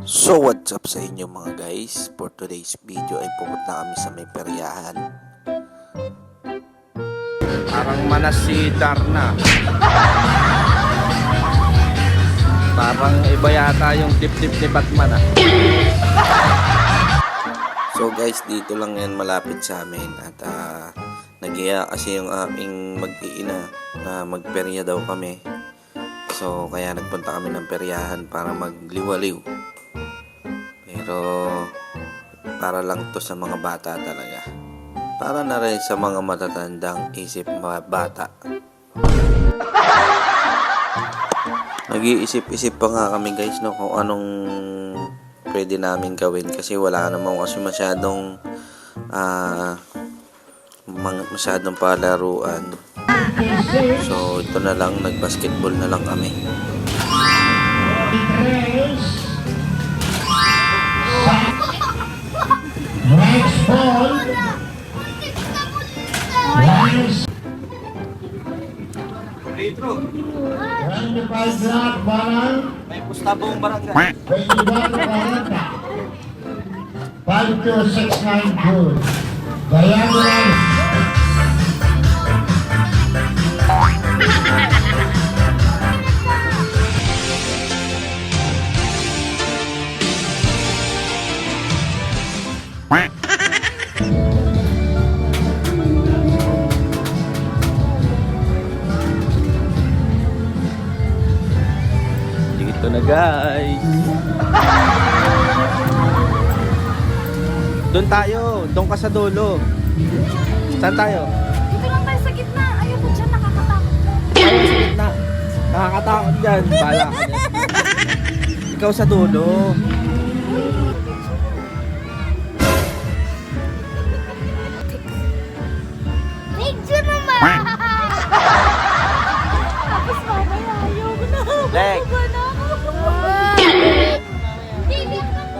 So what's up sa inyo mga guys? For today's video ay pupunta kami sa may peryahan. Parang manas si Darna. Parang iba yata yung tip-tip ni Batman ah. So guys, dito lang yan malapit sa amin. At nag-iya kasi yung aming mag-iina na magperya daw kami. So kaya nagpunta kami ng peryahan para magliwaliw. Pero para lang to sa mga bata talaga. Para na rin sa mga matatandang isip mga bata. Nag-iisip-isip pa nga kami guys no kung anong pwede namin gawin kasi wala naman kasi masyadong palaruan. So ito na lang, nag-basketball na lang kami. Next ball. Nice. 25 block barang. May Pustabong barangay. 21 5269 good. Diagonal. Dito na guys. Doon tayo, doon ka sa dulo. Saan tayo? Dito lang tayo sa gitna. Ayoko dyan, nakakatakot. Tayo sa gitna. Nakakatakot dyan. Bala ka dyan. Ikaw sa dulo. Medyo naman! Tapos mamaya, ayoko na. Leg.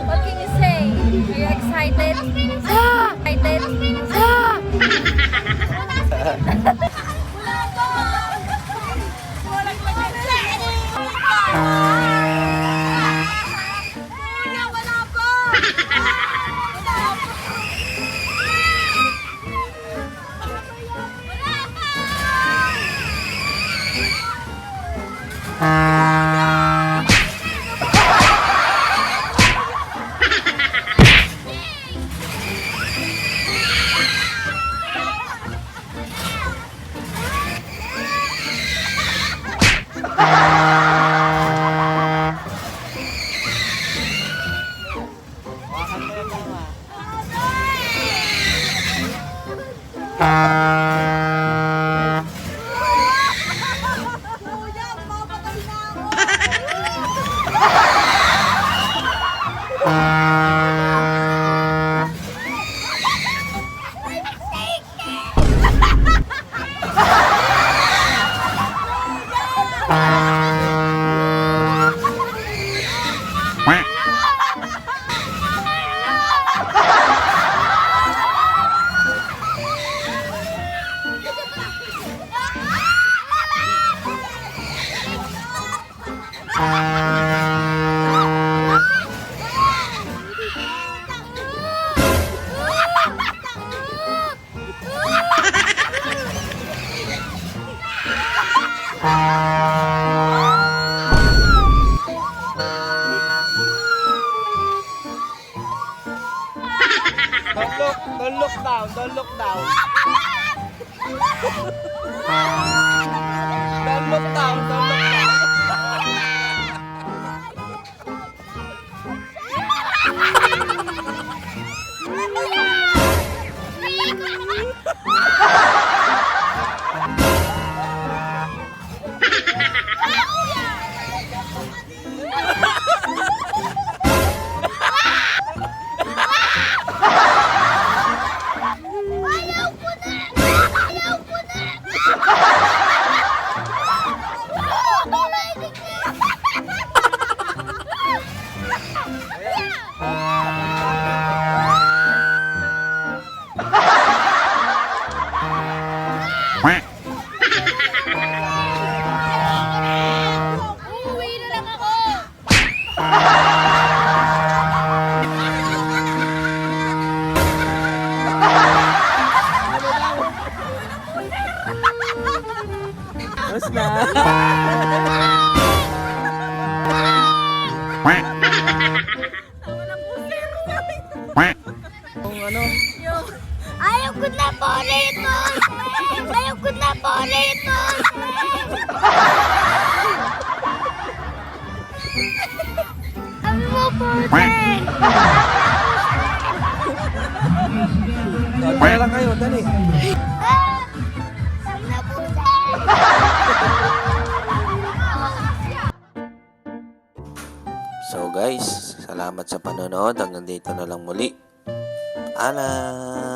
What can you say? Are you excited? Excited? Wala pa! Walang wala pa! Kuya, mapapatay na Don't look down. Don't look down. Don't look down. Don't look Ayaw ko na! Tapos na. Kung ano, Ayaw ko na po rito! Ayaw ko na po rito! Sabi mo po, sir! konti na lang kayo, dali. Sabi na po, sir! So guys, salamat sa panonood. Hanggang dito na lang muli. Paalam!